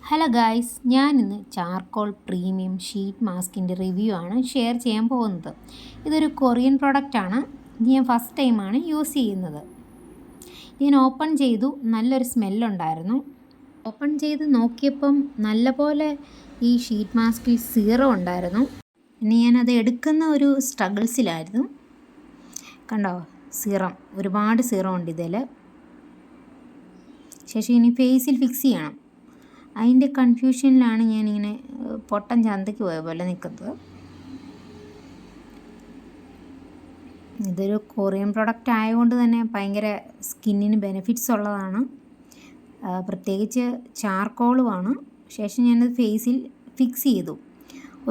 Hello guys, ഞാനിന്ന് charcoal premium sheet മാസ്കിൻ്റെ review ആണ് share ചെയ്യാൻ പോകുന്നത്. ഇതൊരു കൊറിയൻ പ്രൊഡക്റ്റാണ്. ഇത് ഞാൻ ഫസ്റ്റ് ടൈമാണ് യൂസ് ചെയ്യുന്നത്. ഞാൻ ഓപ്പൺ ചെയ്തു, നല്ലൊരു സ്മെല്ലുണ്ടായിരുന്നു. ഓപ്പൺ ചെയ്ത് നോക്കിയപ്പം നല്ലപോലെ ഈ ഷീറ്റ് മാസ്കിൽ സീറം ഉണ്ടായിരുന്നു. ഇനി ഞാനത് എടുക്കുന്ന ഒരു സ്ട്രഗിൾസിലായിരുന്നു. കണ്ടോ, സീറം ഒരുപാട് സീറം ഉണ്ട് ഇതിൽ. ശേഷം ഇനി ഫേസിൽ ഫിക്സ് ചെയ്യണം. അതിൻ്റെ കൺഫ്യൂഷനിലാണ് ഞാനിങ്ങനെ പൊട്ടൻ ചന്തയ്ക്ക് പോയ പോലെ നിൽക്കുന്നത്. ഇതൊരു കൊറിയൻ പ്രൊഡക്റ്റ് ആയതുകൊണ്ട് തന്നെ ഭയങ്കര സ്കിന്നിന് ബെനിഫിറ്റ്സ് ഉള്ളതാണ്. പ്രത്യേകിച്ച് ചാർക്കോളുമാണ്. ശേഷം ഞാനത് ഫേസിൽ ഫിക്സ് ചെയ്തു.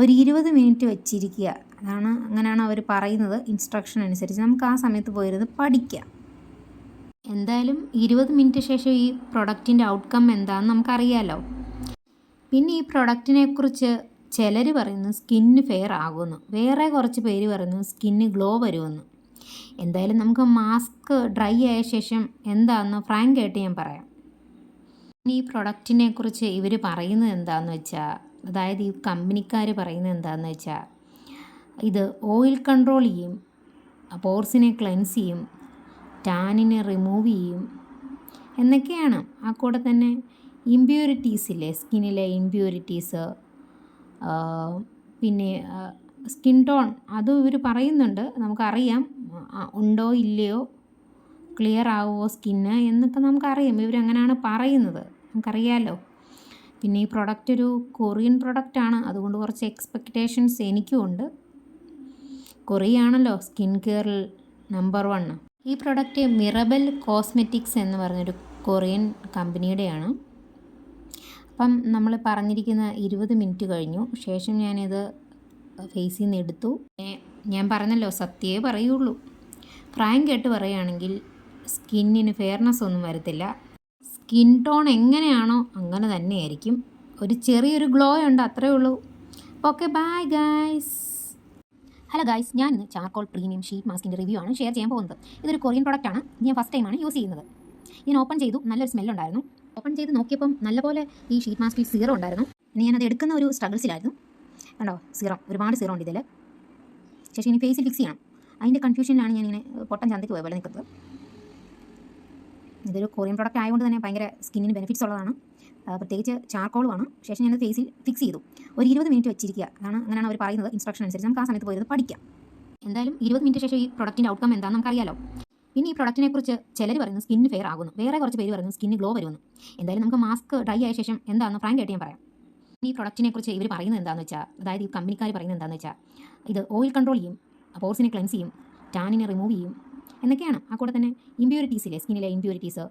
ഒരു 20 മിനിറ്റ് വെച്ചിരിക്കുക. അങ്ങനെയാണ് അവർ പറയുന്നത്. ഇൻസ്ട്രക്ഷൻ അനുസരിച്ച് നമുക്ക് ആ സമയത്ത് പോയിരുന്ന് പഠിക്കാം. എന്തായാലും 20 മിനിറ്റ് ശേഷം ഈ പ്രൊഡക്റ്റിൻ്റെ ഔട്ട്കം എന്താണെന്ന് നമുക്കറിയാമല്ലോ. പിന്നെ ഈ പ്രൊഡക്റ്റിനെക്കുറിച്ച് ചിലർ പറയുന്നു സ്കിന്ന് ഫെയർ ആകുമെന്ന്, വേറെ കുറച്ച് പേര് പറയുന്നു സ്കിന്ന് ഗ്ലോ വരുമെന്ന്. എന്തായാലും നമുക്ക് മാസ്ക് ഡ്രൈ ആയ ശേഷം എന്താണെന്ന് ഫ്രാങ്ക് ആയിട്ട് ഞാൻ പറയാം. ഈ പ്രൊഡക്റ്റിനെക്കുറിച്ച് ഇവർ പറയുന്നത് എന്താണെന്ന് വെച്ചാൽ, അതായത് ഈ കമ്പനിക്കാർ പറയുന്നത് എന്താണെന്ന് വെച്ചാൽ, ഇത് ഓയിൽ കൺട്രോൾ ചെയ്യും, പോർസിനെ ക്ലെൻസ് ചെയ്യും, ടാനിനെ റിമൂവ് ചെയ്യും എന്നൊക്കെയാണ്. ആ കൂടെ തന്നെ ഇമ്പ്യൂരിറ്റീസ് ഇല്ലേ, സ്കിന്നിലെ ഇമ്പ്യൂരിറ്റീസ്, പിന്നെ സ്കിൻ ടോൺ അതും ഇവർ പറയുന്നുണ്ട്. നമുക്കറിയാം ഉണ്ടോ ഇല്ലയോ, ക്ലിയർ ആവുമോ സ്കിന്ന് എന്നൊക്കെ നമുക്കറിയാം. ഇവരങ്ങനെയാണ് പറയുന്നത്, നമുക്കറിയാമല്ലോ. പിന്നെ ഈ പ്രൊഡക്റ്റ് ഒരു കൊറിയൻ പ്രൊഡക്റ്റാണ്, അതുകൊണ്ട് കുറച്ച് എക്സ്പെക്റ്റേഷൻസ് എനിക്കും ഉണ്ട്. കൊറിയയാണല്ലോ സ്കിൻ കെയറിൽ നമ്പർ 1. ഈ പ്രൊഡക്റ്റ് മിറബൽ കോസ്മെറ്റിക്സ് എന്ന് പറഞ്ഞൊരു കൊറിയൻ കമ്പനിയുടെയാണ്. അപ്പം നമ്മൾ പറഞ്ഞിരിക്കുന്ന 20 മിനിറ്റ് കഴിഞ്ഞു. ശേഷം ഞാനിത് ഫേസിൽ നിന്ന് എടുത്തു. ഞാൻ പറഞ്ഞല്ലോ, സത്യമേ പറയുള്ളൂ. ഫ്രാങ്ക് ആയിട്ട് പറയുകയാണെങ്കിൽ സ്കിന്നിന് ഫെയർനെസ് ഒന്നും വരത്തില്ല. സ്കിൻ ടോൺ എങ്ങനെയാണോ അങ്ങനെ തന്നെയായിരിക്കും. ഒരു ചെറിയൊരു ഗ്ലോ ഉണ്ട്, അത്രയേ ഉള്ളൂ. Okay, bye guys. Hello guys, ഞാനിന്ന് ചാർക്കോൾ പ്രീമിയം ഷീറ്റ് മാസ്കിൻ്റെ റിവ്യൂ ആണ് ഷെയർ ചെയ്യാൻ പോകുന്നത്. ഇതൊരു കൊറിയൻ പ്രൊഡക്റ്റാണ്. ഞാൻ ഫസ്റ്റ് ടൈമാണ് യൂസ് ചെയ്യുന്നത്. ഞാൻ ഓപ്പൺ ചെയ്തു, നല്ലൊരു സ്മെല്ലുണ്ടായിരുന്നു. ഓപ്പൺ ചെയ്ത് നോക്കിയപ്പം നല്ലപോലെ ഈ ഷീറ്റ് മാസ്കിൽ സീറം ഉണ്ടായിരുന്നു. ഇനി ഞാനത് എടുക്കുന്ന ഒരു സ്ട്രഗിൾസിലായിരുന്നു. കണ്ടോ, സീറം ഒരുപാട് സീറം ഉണ്ട് ഇതിൽ. ശേഷം ഇനി ഫേസിൽ ഫിക്സ് ചെയ്യണം. അതിൻ്റെ കൺഫ്യൂഷനിലാണ് ഞാനിങ്ങനെ പൊട്ടൻ ചന്തയ്ക്ക് പോയ പോലെ നിൽക്കുന്നത്. ഇതൊരു കൊറിയൻ പ്രൊഡക്റ്റ് ആയതുകൊണ്ട് തന്നെ ഭയങ്കര സ്കിന്നിന് ബെനിഫിറ്റ്സ് ഉള്ളതാണ്. പ്രത്യേകിച്ച് ചാർക്കോളുമാണ്. ശേഷം ഞാനത് ഫേസിൽ ഫിക്സ് ചെയ്തു. ഒരു 20 മിനിറ്റ് വെച്ചിരിക്കുക. അങ്ങനെയാണ് അവർ പറയുന്നത്. ഇൻസ്ട്രക്ഷൻ അനുസരിച്ച് നമുക്ക് ആ സമയത്ത് പോയിരുന്ന് പഠിക്കാം. എന്തായാലും 20 മിനിറ്റ് ശേഷം ഈ പ്രൊഡക്റ്റിൻ്റെ ഔട്ട്കം എന്താണെന്ന് നമുക്കറിയാമല്ലോ. പിന്നെ ഈ പ്രൊഡക്റ്റിനെക്കുറിച്ച് ചിലർ പറയുന്നു സ്കിന്ന് ഫെയർ ആകുന്നു, വേറെ കുറച്ച് പേര് പറയുന്നു സ്കിന്ന് ഗ്ലോ വരുമെന്ന്. എന്തായാലും നമുക്ക് മാസ്ക് ഡ്രൈ ആയ ശേഷം എന്താണെന്ന് ഫ്രാങ്ക് ആയിട്ട് ഞാൻ പറയാം. ഈ പ്രൊഡക്റ്റിനെക്കുറിച്ച് ഇവർ പറയുന്നത് എന്താണെന്ന് വെച്ചാൽ, അതായത് ഈ കമ്പനിക്കാർ പറയുന്നത് എന്താണെന്ന് വെച്ചാൽ, ഇത് ഓയിൽ കൺട്രോൾ ചെയ്യും, പോർസിനെ ക്ലെൻസ് ചെയ്യും, ടാനിനെ റിമൂവ് ചെയ്യും എന്നൊക്കെയാണ്. ആ കൂടെ തന്നെ ഇമ്പ്യൂരിറ്റീസ് ഇല്ലേ, സ്കിന്നിലെ ഇമ്പ്യൂരിറ്റീസ്,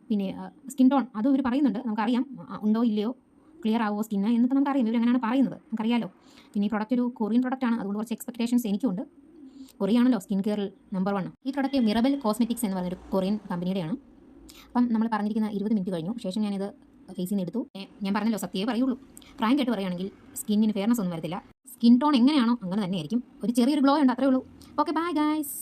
പിന്നെ സ്കിൻ ടോൺ അതും ഇവർ പറയുന്നുണ്ട്. നമുക്കറിയാം ഉണ്ടോ ഇല്ലയോ, ക്ലിയർ ആവുമോ സ്കിന്ന് എന്നൊക്കെ നമുക്കറിയാം. ഇവരങ്ങനെയാണ് പറയുന്നത്, നമുക്കറിയാമല്ലോ. പിന്നെ ഈ പ്രൊഡക്റ്റ് ഒരു കൊറിയൻ പ്രൊഡക്റ്റാണ്, അതുകൊണ്ട് കുറച്ച് എക്സ്പെക്റ്റേഷൻസ് എനിക്കുണ്ട്. കൊറിയയാണല്ലോ സ്കിൻ കെയറിൽ നമ്പർ 1. ഈ പ്രൊഡക്റ്റ് മിറബൽ കോസ്മെറ്റിക്സ് എന്ന് പറഞ്ഞൊരു കൊറിയൻ കമ്പനിയുടെയാണ്. അപ്പം നമ്മൾ പറഞ്ഞിരിക്കുന്ന 20 മിനിറ്റ് കഴിഞ്ഞു. ശേഷം ഞാനിത് ഫേസിൽ നിന്ന് എടുത്തു. ഞാൻ പറഞ്ഞല്ലോ, സത്യമേ പറയുള്ളൂ. ഫ്രാങ്ക് ആയിട്ട് പറയുകയാണെങ്കിൽ സ്കിന്നിന് ഫെയർനെസ് ഒന്നും വരത്തില്ല. സ്കിൻ ടോൺ എങ്ങനെയാണോ അങ്ങനെ തന്നെയായിരിക്കും. ഒരു ചെറിയൊരു ഗ്ലോ ഉണ്ട്, അത്രയേ ഉള്ളൂ. Okay, bye guys.